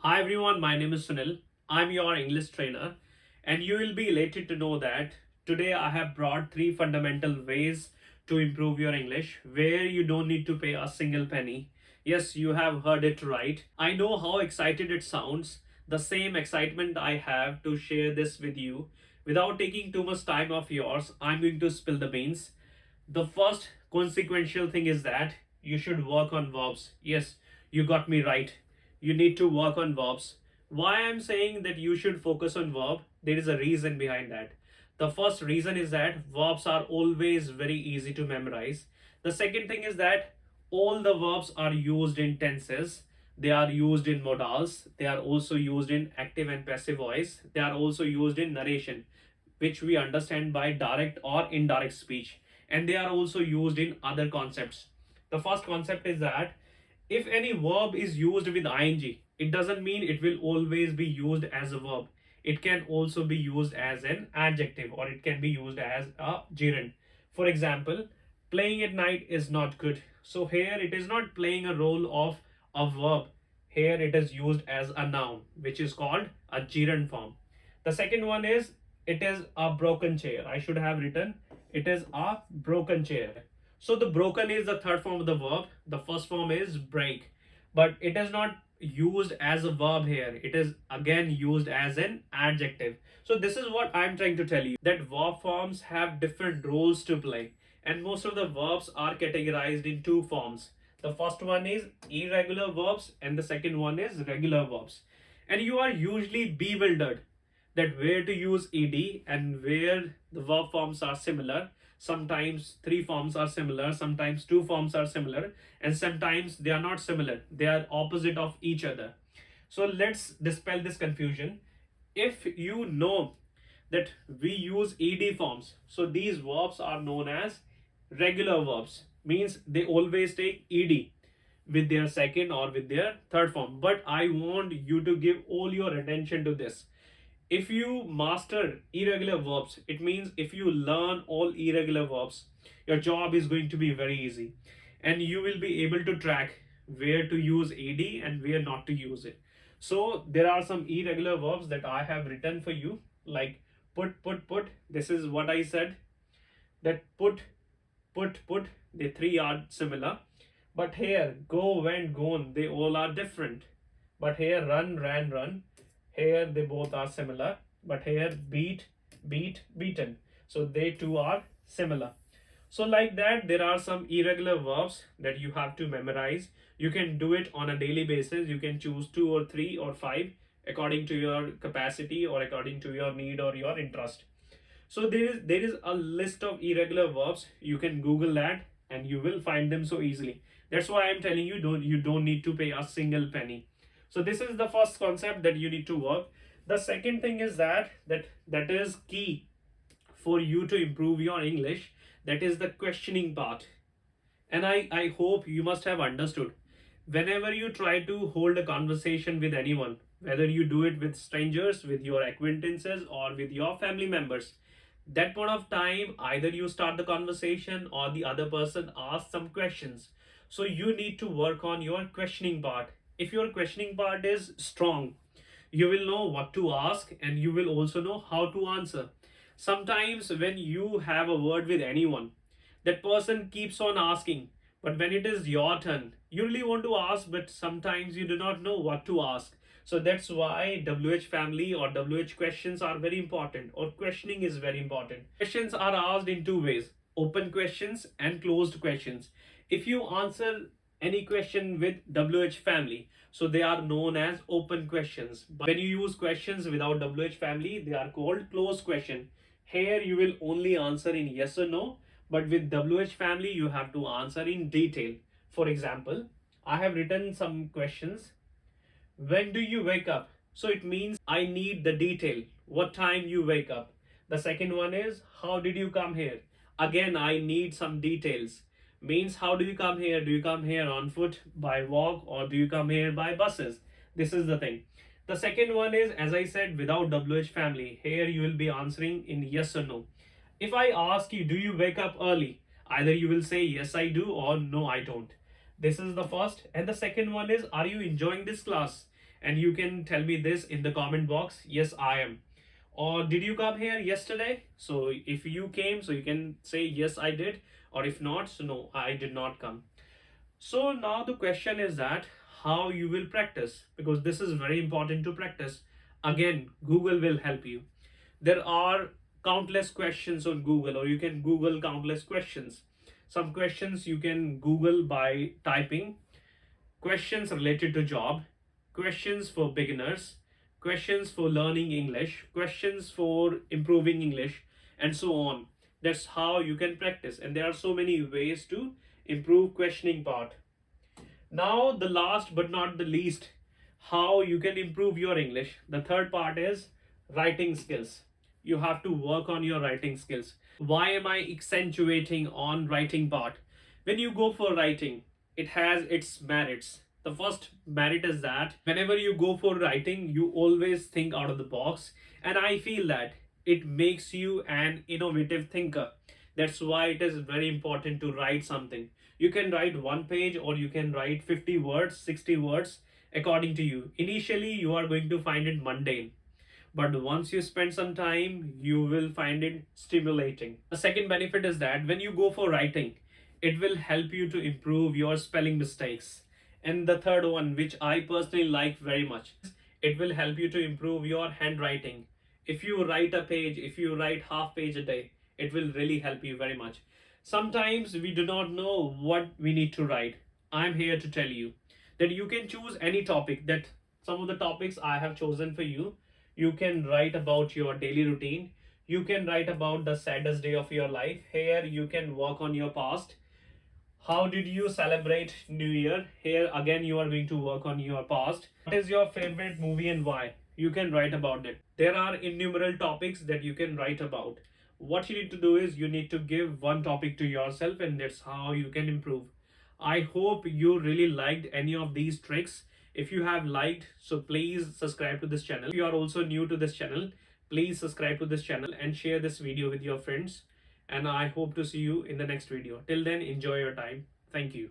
Hi everyone, my name is Sunil. I'm your English trainer, and you will be elated to know that today I have brought three fundamental ways to improve your English where you don't need to pay a single penny. Yes, you have heard it right. I know how excited it sounds, the same excitement I have to share this with you. Without taking too much time of yours, I'm going to spill the beans. The first consequential thing is that you should work on verbs. Yes, you got me right. You need to work on verbs. Why I'm saying that you should focus on verb, there is a reason behind that. The first reason is that verbs are always very easy to memorize. The second thing is that all the verbs are used in tenses. They are used in modals. They are also used in active and passive voice. They are also used in narration, which we understand by direct or indirect speech, and they are also used in other concepts. The first concept is that if any verb is used with ing, it doesn't mean it will always be used as a verb. It can also be used as an adjective, or it can be used as a gerund. For example, playing at night is not good. So here it is not playing a role of a verb. Here it is used as a noun, which is called a gerund form. The second one is it is a broken chair. I should have written it is a broken chair. So the broken is the third form of the verb. The first form is break, but it is not used as a verb here. It is again used as an adjective. So this is what I'm trying to tell you, that verb forms have different roles to play, and most of the verbs are categorized in two forms. The first one is irregular verbs and the second one is regular verbs. And you are usually bewildered that where to use ed and where the verb forms are similar. Sometimes three forms are similar, sometimes two forms are similar, and sometimes they are not similar. They are opposite of each other. So let's dispel this confusion. If you know that we use ed forms, so these verbs are known as regular verbs, means they always take ed with their second or with their third form. But I want you to give all your attention to this. If you master irregular verbs, it means if you learn all irregular verbs, your job is going to be very easy, and you will be able to track where to use ed and where not to use it. So there are some irregular verbs that I have written for you, like put. This is what I said, that put. The three are similar, but here go, went, gone, they all are different. But here run, ran, run, here they both are similar, but here beat, beaten, so they too are similar. So like that, there are some irregular verbs that you have to memorize. You can do it on a daily basis. You can choose two or three or five according to your capacity or according to your need or your interest. So there is a list of irregular verbs. You can Google that and you will find them so easily. That's why I'm telling you, don't need to pay a single penny. So this is the first concept that you need to work. The second thing is that is key for you to improve your English. That is the questioning part. And I hope you must have understood. Whenever you try to hold a conversation with anyone, whether you do it with strangers, with your acquaintances, or with your family members, that point of time, either you start the conversation or the other person asks some questions. So you need to work on your questioning part. If your questioning part is strong, you will know what to ask and you will also know how to answer. Sometimes when you have a word with anyone, that person keeps on asking, but when it is your turn, you really want to ask, but sometimes you do not know what to ask. So that's why WH family or WH questions are very important, or questioning is very important. Questions are asked in two ways: open questions and closed questions. If you answer any question with WH family, so they are known as open questions. But when you use questions without WH family, they are called closed question. Here you will only answer in yes or no, but with WH family you have to answer in detail. For example, I have written some questions. When do you wake up? So it means I need the detail. What time you wake up? The second one is how did you come here? Again, I need some details. Means how do you come here? Do you come here on foot, by walk, or do you come here by buses? This is the thing. The second one is, as I said, without WH family. Here you will be answering in yes or no. If I ask you, do you wake up early? Either you will say yes I do or no I don't. This is the first. And the second one is, are you enjoying this class? And you can tell me this in the comment box. Yes, I am. Or did you come here yesterday? So if you came, so you can say yes, I did. Or if not, so no, I did not come. So now the question is that how you will practice, because this is very important to practice. Again, Google will help you. There are countless questions on Google, or you can Google countless questions. Some questions you can Google by typing questions related to job, questions for beginners, questions for learning English, questions for improving English, and so on. That's how you can practice, and there are so many ways to improve questioning part. Now, the last but not the least, how you can improve your English. The third part is writing skills. You have to work on your writing skills. Why am I accentuating on writing part? When you go for writing, it has its merits. The first merit is that whenever you go for writing, you always think out of the box, and I feel that it makes you an innovative thinker. That's why it is very important to write something. You can write one page or you can write 50 words, 60 words, according to you. Initially, you are going to find it mundane, but once you spend some time, you will find it stimulating. The second benefit is that when you go for writing, it will help you to improve your spelling mistakes. And the third one, which I personally like very much, it will help you to improve your handwriting. If you write a page, if you write half page a day, it will really help you very much. Sometimes we do not know what we need to write. I'm here to tell you that you can choose any topic. That some of the topics I have chosen for you. You can write about your daily routine. You can write about the saddest day of your life. Here you can work on your past. How did you celebrate New Year? Here again you are going to work on your past. What is your favorite movie and why? You can write about it. There are innumerable topics that you can write about. What you need to do is you need to give one topic to yourself, and that's how you can improve. I hope you really liked any of these tricks. If you have liked, so please subscribe to this channel. If you are also new to this channel, please subscribe to this channel and share this video with your friends. And I hope to see you in the next video. Till then, enjoy your time. Thank you.